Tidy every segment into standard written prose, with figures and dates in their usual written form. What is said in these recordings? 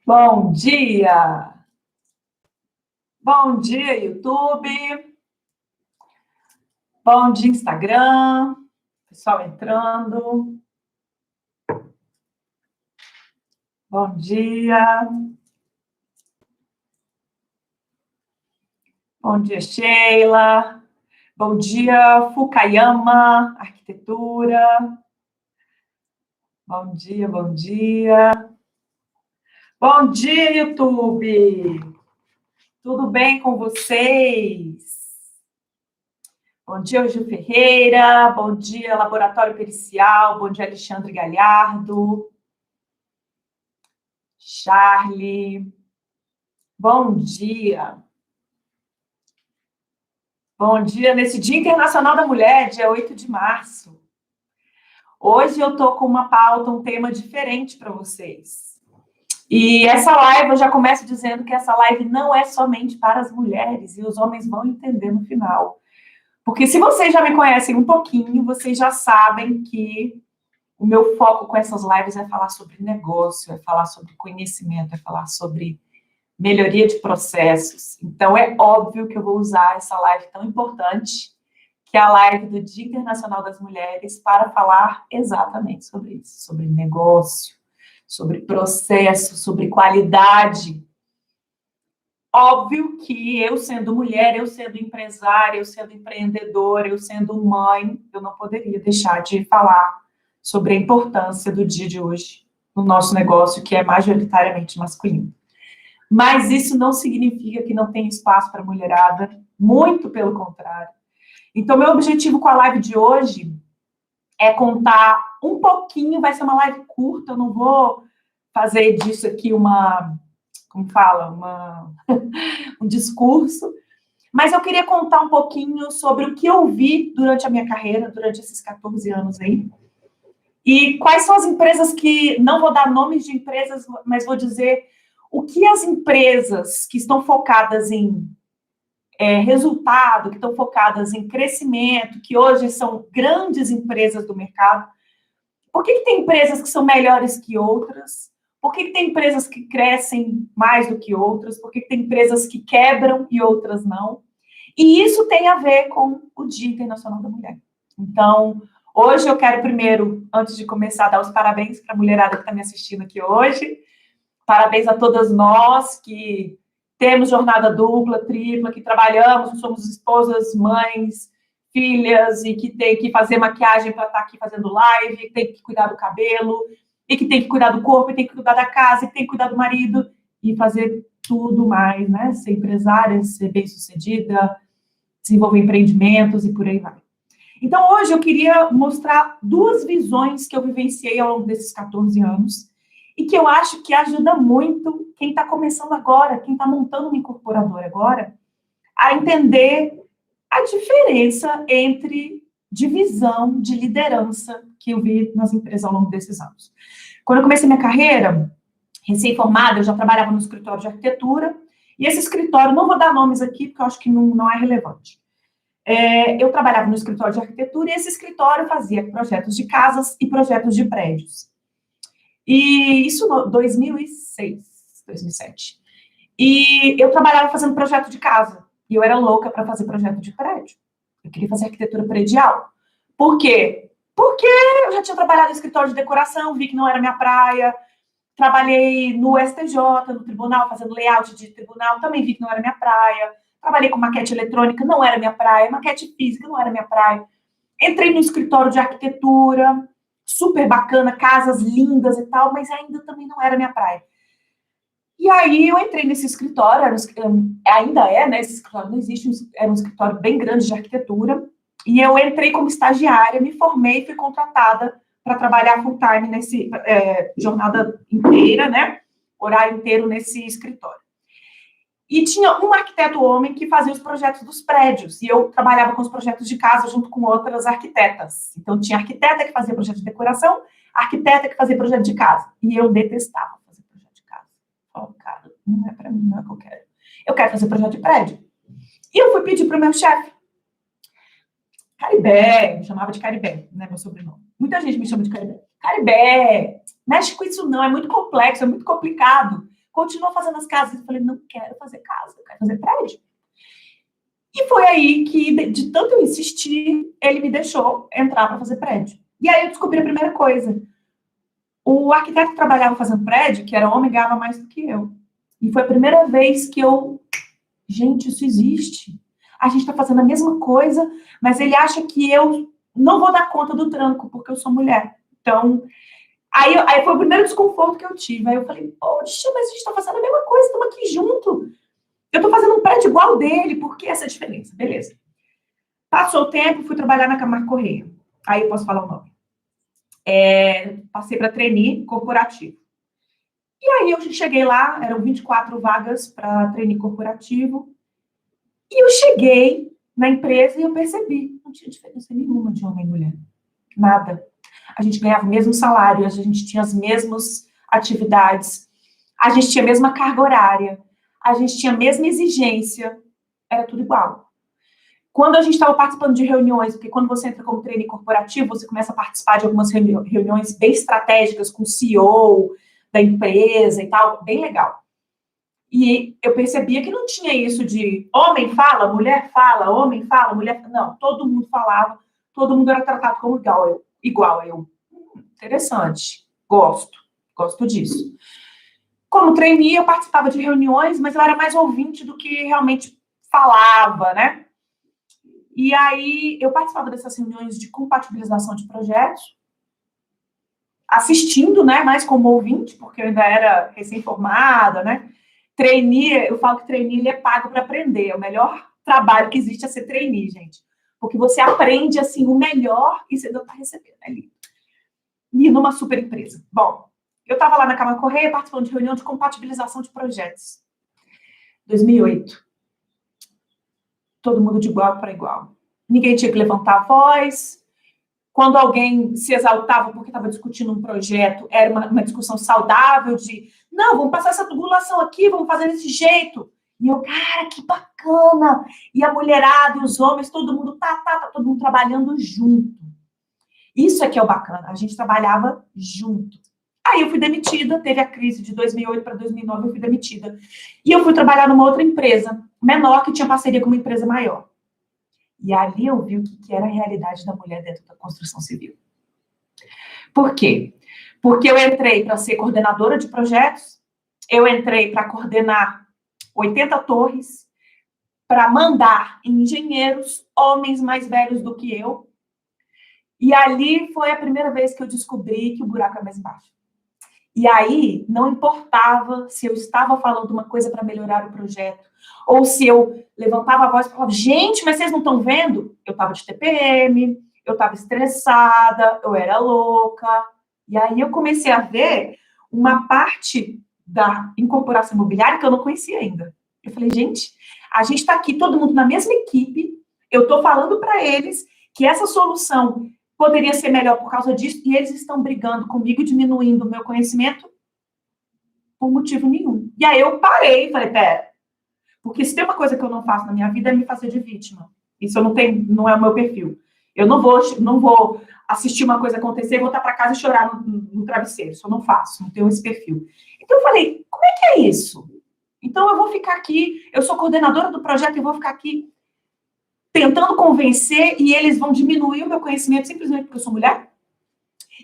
Bom dia! Bom dia, YouTube! Bom dia, Instagram! Pessoal entrando. Bom dia! Bom dia, Sheila! Bom dia, Fukayama, arquitetura! Bom dia, bom dia! Bom dia, YouTube! Tudo bem com vocês? Bom dia, Gil Ferreira. Bom dia, Laboratório Pericial. Bom dia, Alexandre Galhardo. Charlie. Bom dia. Bom dia nesse Dia Internacional da Mulher, dia 8 de março. Hoje eu estou com uma pauta, um tema diferente para vocês. E essa live, eu já começo dizendo que essa live não é somente para as mulheres, e os homens vão entender no final. Porque se vocês já me conhecem um pouquinho, vocês já sabem que o meu foco com essas lives é falar sobre negócio, é falar sobre conhecimento, é falar sobre melhoria de processos. Então, é óbvio que eu vou usar essa live tão importante, que é a live do Dia Internacional das Mulheres, para falar exatamente sobre isso, sobre negócio, sobre processo, sobre qualidade. Óbvio que eu sendo mulher, eu sendo empresária, eu sendo empreendedora, eu sendo mãe, eu não poderia deixar de falar sobre a importância do dia de hoje no nosso negócio, que é majoritariamente masculino. Mas isso não significa que não tem espaço para a mulherada, muito pelo contrário. Então, meu objetivo com a live de hoje é contar um pouquinho, vai ser uma live curta, eu não vou fazer disso aqui um discurso, mas eu queria contar um pouquinho sobre o que eu vi durante a minha carreira, durante esses 14 anos aí, e quais são as empresas que, não vou dar nomes de empresas, mas vou dizer o que as empresas que estão focadas em resultado, que estão focadas em crescimento, que hoje são grandes empresas do mercado, por que tem empresas que são melhores que outras? Por que tem empresas que crescem mais do que outras? Por que tem empresas que quebram e outras não? E isso tem a ver com o Dia Internacional da Mulher. Então, hoje eu quero primeiro, antes de começar, dar os parabéns para a mulherada que está me assistindo aqui hoje. Parabéns a todas nós que temos jornada dupla, tripla, que trabalhamos, somos esposas, mães, filhas, e que tem que fazer maquiagem para estar aqui fazendo live, que tem que cuidar do cabelo, e que tem que cuidar do corpo, e tem que cuidar da casa, e tem que cuidar do marido, e fazer tudo mais, né? Ser empresária, ser bem-sucedida, desenvolver empreendimentos e por aí vai. Então, hoje eu queria mostrar duas visões que eu vivenciei ao longo desses 14 anos e que eu acho que ajuda muito quem está começando agora, quem está montando uma incorporadora agora, a entender a diferença entre divisão de liderança que eu vi nas empresas ao longo desses anos. Quando eu comecei minha carreira, recém-formada, eu já trabalhava no escritório de arquitetura, e esse escritório, não vou dar nomes aqui, porque eu acho que não é relevante. Eu trabalhava no escritório de arquitetura, e esse escritório fazia projetos de casas e projetos de prédios. E isso em 2006, 2007. E eu trabalhava fazendo projeto de casa. E eu era louca para fazer projeto de prédio. Eu queria fazer arquitetura predial. Por quê? Porque eu já tinha trabalhado em escritório de decoração, vi que não era minha praia. Trabalhei no STJ, no tribunal, fazendo layout de tribunal, também vi que não era minha praia. Trabalhei com maquete eletrônica, não era minha praia. Maquete física, não era minha praia. Entrei no escritório de arquitetura, super bacana, casas lindas e tal, mas ainda também não era minha praia. E aí eu entrei nesse escritório, ainda é, né, esse escritório não existe, era um escritório bem grande de arquitetura, e eu entrei como estagiária, me formei e fui contratada para trabalhar full time nesse, jornada inteira, né, horário inteiro nesse escritório. E tinha um arquiteto homem que fazia os projetos dos prédios, e eu trabalhava com os projetos de casa junto com outras arquitetas. Então, tinha arquiteta que fazia projeto de decoração, arquiteta que fazia projeto de casa. E eu detestava fazer projeto de casa. Oh, cara, não é para mim, não é o que eu quero. Eu quero fazer projeto de prédio. E eu fui pedir para o meu chefe, Caribé, me chamava de Caribé, né, meu sobrenome. Muita gente me chama de Caribé. Caribé, mexe com isso não, é muito complexo, é muito complicado. continua fazendo as casas. Eu falei, não quero fazer casa, eu quero fazer prédio. E foi aí que, de tanto eu insistir, ele me deixou entrar para fazer prédio. E aí eu descobri a primeira coisa. O arquiteto que trabalhava fazendo prédio, que era homem, ganhava mais do que eu. E foi a primeira vez que eu... Gente, isso existe. A gente está fazendo a mesma coisa, mas ele acha que eu não vou dar conta do tranco, porque eu sou mulher. Então, aí foi o primeiro desconforto que eu tive. Aí eu falei, poxa, mas a gente está fazendo a mesma coisa, estamos aqui junto. Eu estou fazendo um prédio igual dele, por que essa diferença? Beleza. Passou o tempo, fui trabalhar na Camargo Corrêa. Aí eu posso falar o nome. Passei para trainee corporativo. E aí eu cheguei lá, eram 24 vagas para trainee corporativo. E eu cheguei na empresa e eu percebi, não tinha diferença nenhuma de homem e mulher. Nada. A gente ganhava o mesmo salário, a gente tinha as mesmas atividades, a gente tinha a mesma carga horária, a gente tinha a mesma exigência, era tudo igual. Quando a gente estava participando de reuniões, porque quando você entra como trainee corporativo, você começa a participar de algumas reuniões bem estratégicas com o CEO da empresa e tal, bem legal. E eu percebia que não tinha isso de homem fala, mulher, homem fala, mulher... Não, todo mundo falava, todo mundo era tratado como igual. Eu, interessante, gosto disso. Como trainee, eu participava de reuniões, mas eu era mais ouvinte do que realmente falava, né? E aí, eu participava dessas reuniões de compatibilização de projetos, assistindo, né, mais como ouvinte, porque eu ainda era recém-formada, né? Trainee, eu falo que trainee ele é pago para aprender. O melhor trabalho que existe é ser trainee, gente. Porque você aprende, assim, o melhor e você não está recebendo ali. E numa super empresa. Bom, eu estava lá na Camargo Corrêa participando de reunião de compatibilização de projetos. 2008. Todo mundo de igual para igual. Ninguém tinha que levantar a voz. Quando alguém se exaltava porque estava discutindo um projeto, era uma discussão saudável de, não, vamos passar essa tubulação aqui, vamos fazer desse jeito. E eu, cara, que bacana. E a mulherada e os homens, todo mundo todo mundo trabalhando junto. Isso é que é o bacana, a gente trabalhava junto. Aí eu fui demitida, teve a crise de 2008 para 2009, eu fui demitida. E eu fui trabalhar numa outra empresa, menor, que tinha parceria com uma empresa maior. E ali eu vi o que era a realidade da mulher dentro da construção civil. Por quê? Porque eu entrei para ser coordenadora de projetos, eu entrei para coordenar 80 torres, para mandar engenheiros, homens mais velhos do que eu. E ali foi a primeira vez que eu descobri que o buraco é mais embaixo. E aí, não importava se eu estava falando uma coisa para melhorar o projeto, ou se eu levantava a voz e falava, gente, mas vocês não estão vendo? Eu estava de TPM, eu estava estressada, eu era louca. E aí eu comecei a ver uma parte da incorporação imobiliária que eu não conhecia ainda. Eu falei, gente, a gente está aqui, todo mundo na mesma equipe, eu estou falando para eles que essa solução poderia ser melhor por causa disso, e eles estão brigando comigo, diminuindo o meu conhecimento por motivo nenhum. E aí eu parei e falei, pera, porque se tem uma coisa que eu não faço na minha vida é me fazer de vítima. Isso eu não é o meu perfil. Eu não vou assistir uma coisa acontecer e voltar para casa e chorar no travesseiro. Isso eu não faço, não tenho esse perfil. Então eu falei, como é que é isso? Então eu vou ficar aqui, eu sou coordenadora do projeto e vou ficar aqui tentando convencer e eles vão diminuir o meu conhecimento simplesmente porque eu sou mulher?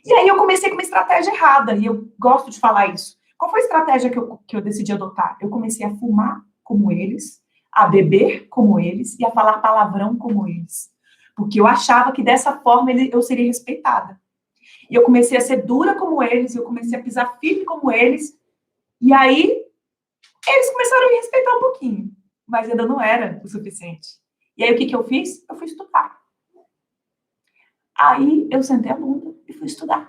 E aí eu comecei com uma estratégia errada, e eu gosto de falar isso. Qual foi a estratégia que eu decidi adotar? Eu comecei a fumar como eles, a beber como eles e a falar palavrão como eles. Porque eu achava que dessa forma eu seria respeitada. E eu comecei a ser dura como eles, eu comecei a pisar firme como eles, e aí eles começaram a me respeitar um pouquinho, mas ainda não era o suficiente. E aí, o que eu fiz? Eu fui estudar. Aí, eu sentei a bunda e fui estudar.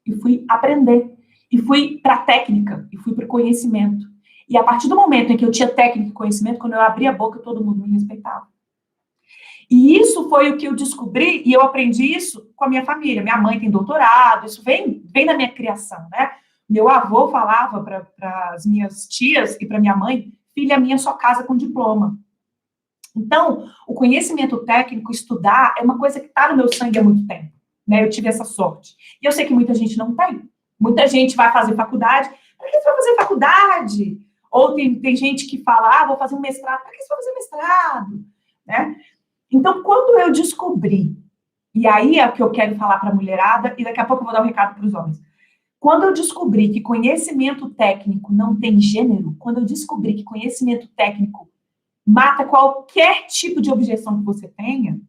E fui aprender. E fui para a técnica. E fui para o conhecimento. E a partir do momento em que eu tinha técnica e conhecimento, quando eu abria a boca, todo mundo me respeitava. E isso foi o que eu descobri, e eu aprendi isso com a minha família. Minha mãe tem doutorado, isso vem da minha criação, né? Meu avô falava para as minhas tias e para minha mãe, filha minha só casa com diploma. Então, o conhecimento técnico, estudar, é uma coisa que está no meu sangue há muito tempo, né? Eu tive essa sorte. E eu sei que muita gente não tem. Muita gente vai fazer faculdade. Para que você vai fazer faculdade? Ou tem gente que fala, vou fazer um mestrado. Para que você vai fazer mestrado? Né? Então, quando eu descobri, e aí é o que eu quero falar para a mulherada, e daqui a pouco eu vou dar um recado para os homens. Quando eu descobri que conhecimento técnico não tem gênero, quando eu descobri que conhecimento técnico mata qualquer tipo de objeção que você tenha,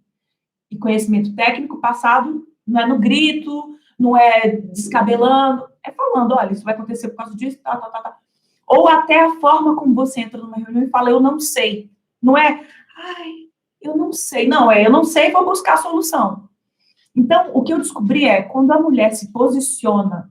e conhecimento técnico passado não é no grito, não é descabelando, é falando, olha, isso vai acontecer por causa disso, tá. Ou até a forma como você entra numa reunião e fala, eu não sei. Não é, eu não sei. Não, eu não sei, vou buscar a solução. Então, o que eu descobri é, quando a mulher se posiciona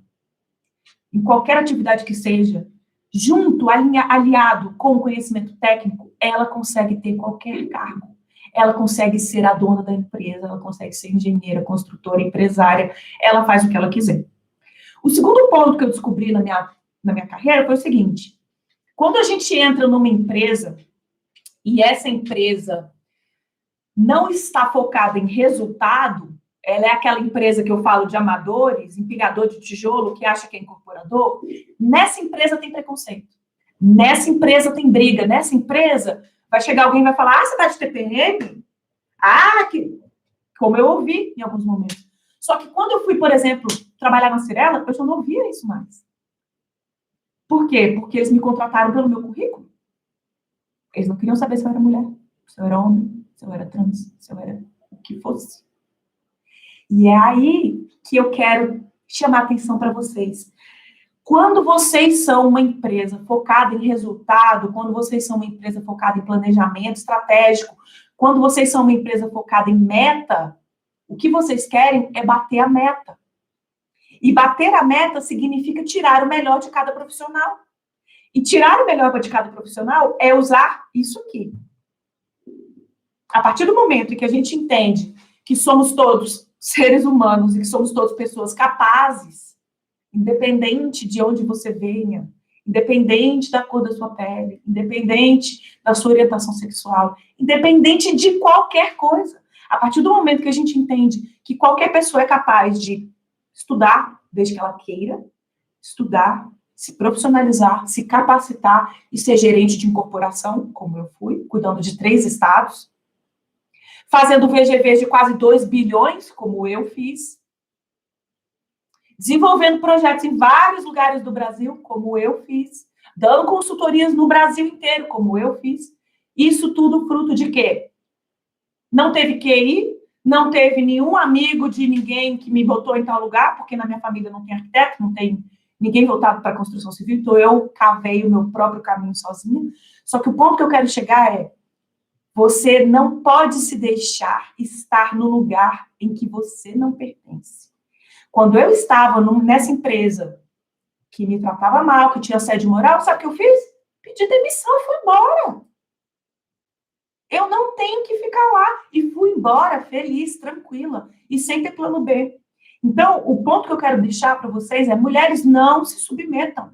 em qualquer atividade que seja, junto, aliado com o conhecimento técnico, ela consegue ter qualquer cargo. Ela consegue ser a dona da empresa, ela consegue ser engenheira, construtora, empresária, ela faz o que ela quiser. O segundo ponto que eu descobri na minha carreira foi o seguinte, quando a gente entra numa empresa e essa empresa não está focada em resultado, ela é aquela empresa que eu falo de amadores, empilhador de tijolo, que acha que é incorporador, nessa empresa tem preconceito. Nessa empresa tem briga. Nessa empresa vai chegar alguém e vai falar, você está de TPM? Como eu ouvi em alguns momentos. Só que quando eu fui, por exemplo, trabalhar na Cirela, eu já não ouvia isso mais. Por quê? Porque eles me contrataram pelo meu currículo. Eles não queriam saber se eu era mulher, se eu era homem, se eu era trans, se eu era o que fosse. E é aí que eu quero chamar a atenção para vocês. Quando vocês são uma empresa focada em resultado, quando vocês são uma empresa focada em planejamento estratégico, quando vocês são uma empresa focada em meta, o que vocês querem é bater a meta. E bater a meta significa tirar o melhor de cada profissional. E tirar o melhor de cada profissional é usar isso aqui. A partir do momento em que a gente entende que somos todos seres humanos e que somos todos pessoas capazes, independente de onde você venha, independente da cor da sua pele, independente da sua orientação sexual, independente de qualquer coisa. A partir do momento que a gente entende que qualquer pessoa é capaz de estudar, desde que ela queira, estudar, se profissionalizar, se capacitar e ser gerente de incorporação, como eu fui, cuidando de 3 estados, fazendo VGVs de quase 2 bilhões, como eu fiz, desenvolvendo projetos em vários lugares do Brasil, como eu fiz, dando consultorias no Brasil inteiro, como eu fiz. Isso tudo fruto de quê? Não teve QI, não teve nenhum amigo de ninguém que me botou em tal lugar, porque na minha família não tem arquiteto, não tem ninguém voltado para a construção civil, então eu cavei o meu próprio caminho sozinha. Só que o ponto que eu quero chegar é, você não pode se deixar estar no lugar em que você não pertence. Quando eu estava nessa empresa que me tratava mal, que tinha assédio moral, sabe o que eu fiz? Pedi demissão e fui embora. Eu não tenho que ficar lá. E fui embora feliz, tranquila, e sem ter plano B. Então, o ponto que eu quero deixar para vocês é, mulheres, não se submetam.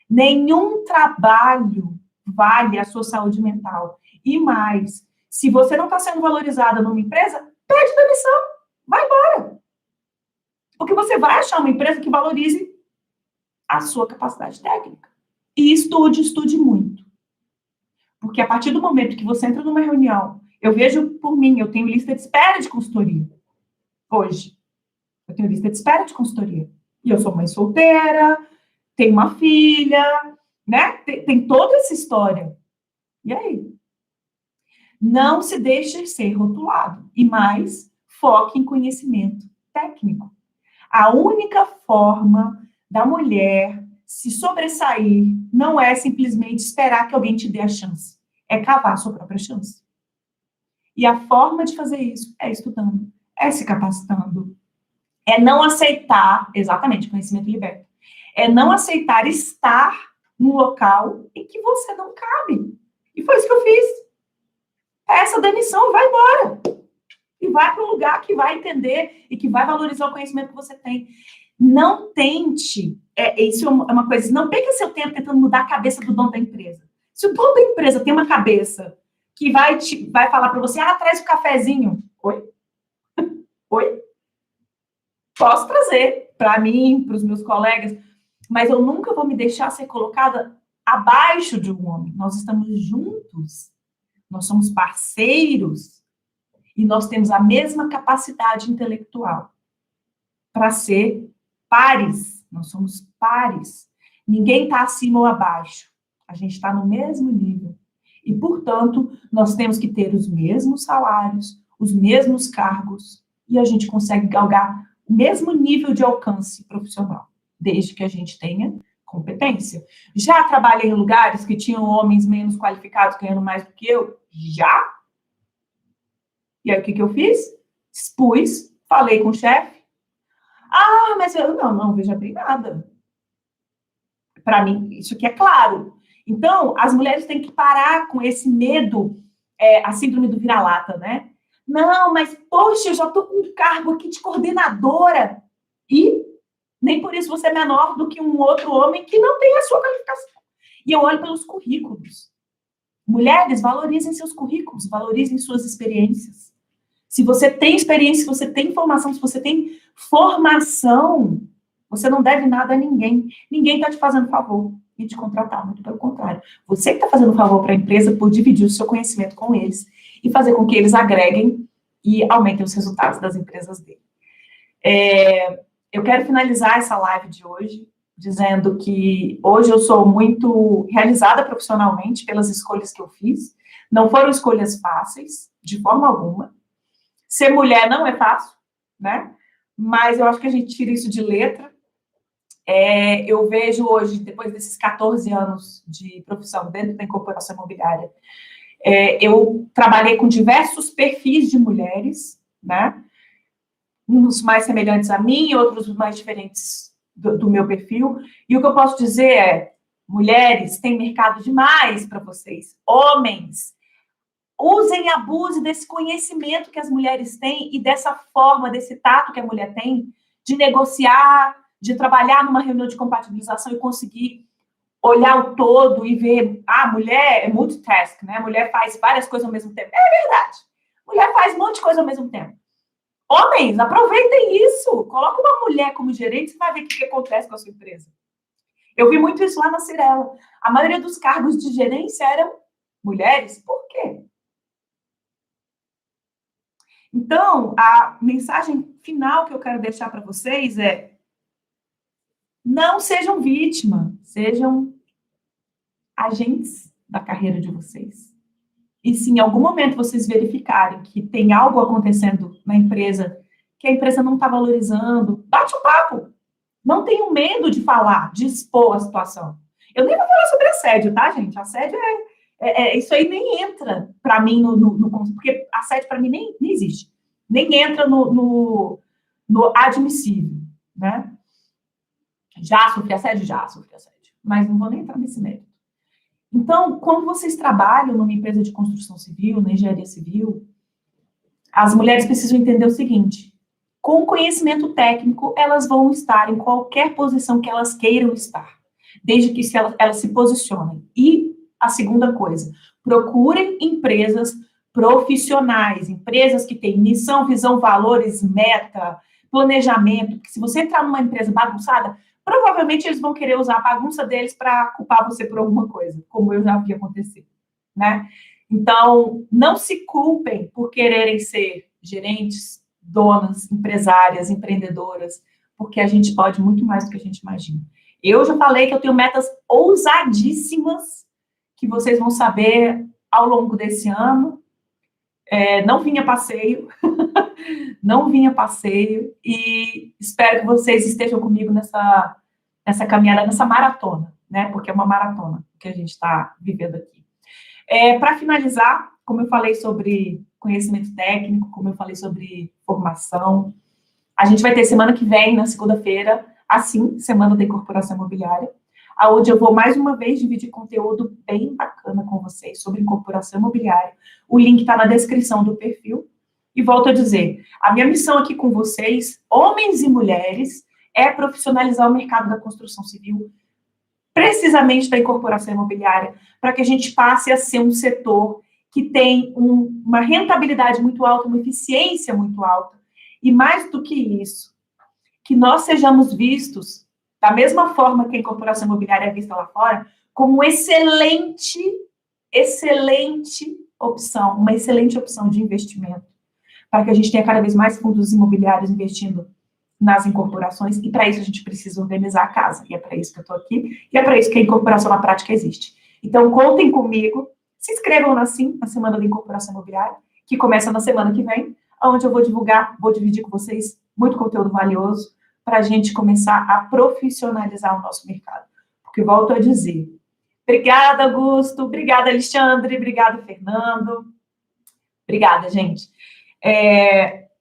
Nenhum trabalho vale a sua saúde mental. E mais, se você não está sendo valorizada numa empresa, pede demissão, vai embora. Porque você vai achar uma empresa que valorize a sua capacidade técnica. E estude muito. Porque a partir do momento que você entra numa reunião, eu vejo por mim, eu tenho lista de espera de consultoria. Hoje, eu tenho lista de espera de consultoria. E eu sou mãe solteira, tenho uma filha, né? Tem toda essa história. E aí? Não se deixe ser rotulado. E mais, foque em conhecimento técnico. A única forma da mulher se sobressair não é simplesmente esperar que alguém te dê a chance. É cavar a sua própria chance. E a forma de fazer isso é estudando, é se capacitando, é não aceitar, exatamente, conhecimento liberta, é não aceitar estar num local em que você não cabe. E foi isso que eu fiz. Essa demissão, vai embora. E vai para um lugar que vai entender e que vai valorizar o conhecimento que você tem. Não tente, isso é uma coisa, não perca seu tempo tentando mudar a cabeça do dono da empresa. Se o dono da empresa tem uma cabeça que vai falar para você, traz o cafezinho. Oi? Oi? Posso trazer para mim, para os meus colegas, mas eu nunca vou me deixar ser colocada abaixo de um homem, nós estamos juntos, nós somos parceiros e nós temos a mesma capacidade intelectual para ser pares, nós somos pares. Ninguém está acima ou abaixo, a gente está no mesmo nível. E, portanto, nós temos que ter os mesmos salários, os mesmos cargos, e a gente consegue galgar o mesmo nível de alcance profissional, desde que a gente tenha competência. Já trabalhei em lugares que tinham homens menos qualificados ganhando mais do que eu? Já. E aí, o que eu fiz? Expus, falei com o chefe. Ah, mas eu não veja bem nada. Para mim, isso aqui é claro. Então, as mulheres têm que parar com esse medo, a síndrome do vira-lata, né? Não, mas, poxa, eu já estou com um cargo aqui de coordenadora. E nem por isso você é menor do que um outro homem que não tem a sua qualificação. E eu olho pelos currículos. Mulheres, valorizem seus currículos, valorizem suas experiências. Se você tem experiência, se você tem informação, se você tem formação, você não deve nada a ninguém. Ninguém está te fazendo favor de te contratar, muito pelo contrário. Você que está fazendo favor para a empresa por dividir o seu conhecimento com eles e fazer com que eles agreguem e aumentem os resultados das empresas dele. Eu quero finalizar essa live de hoje dizendo que hoje eu sou muito realizada profissionalmente pelas escolhas que eu fiz. Não foram escolhas fáceis, de forma alguma. Ser mulher não é fácil, né? Mas eu acho que a gente tira isso de letra. Eu vejo hoje, depois desses 14 anos de profissão dentro da incorporação imobiliária, eu trabalhei com diversos perfis de mulheres, né? Uns mais semelhantes a mim, outros mais diferentes do meu perfil. E o que eu posso dizer é, mulheres, tem mercado demais para vocês. Homens, usem e abusem desse conhecimento que as mulheres têm e dessa forma, desse tato que a mulher tem de negociar, de trabalhar numa reunião de compatibilização e conseguir olhar o todo e ver, a mulher é multitask, né? A mulher faz várias coisas ao mesmo tempo. É verdade. Mulher faz um monte de coisa ao mesmo tempo. Homens, aproveitem isso. Coloca uma mulher como gerente, você vai ver o que acontece com a sua empresa. Eu vi muito isso lá na Cyrela. A maioria dos cargos de gerência eram mulheres. Por quê? Então, a mensagem final que eu quero deixar para vocês é: não sejam vítimas, sejam agentes da carreira de vocês. E se em algum momento vocês verificarem que tem algo acontecendo na empresa que a empresa não está valorizando, bate um papo. Não tenham medo de falar, de expor a situação. Eu nem vou falar sobre assédio, tá, gente? Assédio isso aí nem entra para mim porque assédio para mim nem existe. Nem entra no admissível, né? Já sofri assédio? Já sofri assédio. Mas não vou nem entrar nesse mérito. Então, quando vocês trabalham numa empresa de construção civil, na engenharia civil, as mulheres precisam entender o seguinte: com conhecimento técnico, elas vão estar em qualquer posição que elas queiram estar, desde que elas se posicionem. E a segunda coisa, procurem empresas profissionais, empresas que têm missão, visão, valores, meta, planejamento, porque se você entrar numa empresa bagunçada, provavelmente eles vão querer usar a bagunça deles para culpar você por alguma coisa, como eu já vi acontecer, né? Então, não se culpem por quererem ser gerentes, donas, empresárias, empreendedoras, porque a gente pode muito mais do que a gente imagina. Eu já falei que eu tenho metas ousadíssimas que vocês vão saber ao longo desse ano. Não vinha passeio, não vinha passeio, e espero que vocês estejam comigo nessa caminhada, nessa maratona, né? Porque é uma maratona que a gente está vivendo aqui. Para finalizar, como eu falei sobre conhecimento técnico, como eu falei sobre formação, a gente vai ter semana que vem, na segunda-feira, assim, Semana da Incorporação Imobiliária, onde eu vou mais uma vez dividir conteúdo bem bacana com vocês sobre incorporação imobiliária. O link está na descrição do perfil. E volto a dizer, a minha missão aqui com vocês, homens e mulheres, é profissionalizar o mercado da construção civil, precisamente da incorporação imobiliária, para que a gente passe a ser um setor que tem uma rentabilidade muito alta, uma eficiência muito alta. E mais do que isso, que nós sejamos vistos da mesma forma que a incorporação imobiliária é vista lá fora, como excelente opção, uma excelente opção de investimento, para que a gente tenha cada vez mais fundos imobiliários investindo nas incorporações, e para isso a gente precisa organizar a casa, e é para isso que eu estou aqui, e é para isso que a incorporação na prática existe. Então, contem comigo, se inscrevam na Semana da Incorporação Imobiliária, que começa na semana que vem, onde eu vou dividir com vocês muito conteúdo valioso, para a gente começar a profissionalizar o nosso mercado. Porque, volto a dizer, obrigada, Augusto, obrigada, Alexandre, obrigada, Fernando, obrigada, gente.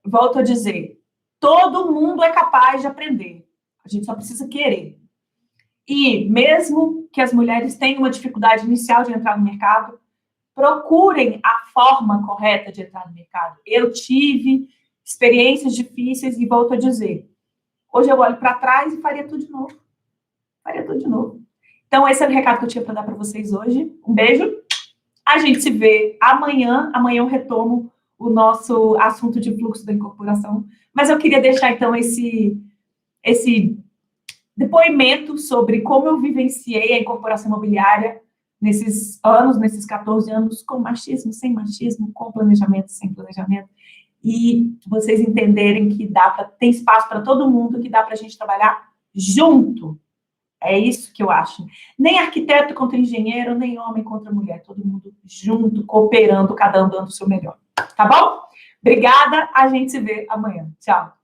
Volto a dizer, todo mundo é capaz de aprender. A gente só precisa querer. E mesmo que as mulheres tenham uma dificuldade inicial de entrar no mercado, procurem a forma correta de entrar no mercado. Eu tive experiências difíceis e volto a dizer, hoje eu olho para trás e faria tudo de novo. Então, esse é o recado que eu tinha para dar para vocês hoje. Um beijo. A gente se vê amanhã. Amanhã eu retomo o nosso assunto de fluxo da incorporação. Mas eu queria deixar, então, esse depoimento sobre como eu vivenciei a incorporação imobiliária nesses 14 anos, com machismo, sem machismo, com planejamento, sem planejamento, e vocês entenderem que tem espaço para todo mundo, que dá para a gente trabalhar junto. É isso que eu acho. Nem arquiteto contra engenheiro, nem homem contra mulher, todo mundo junto, cooperando, cada um dando o seu melhor. Tá bom? Obrigada, a gente se vê amanhã. Tchau.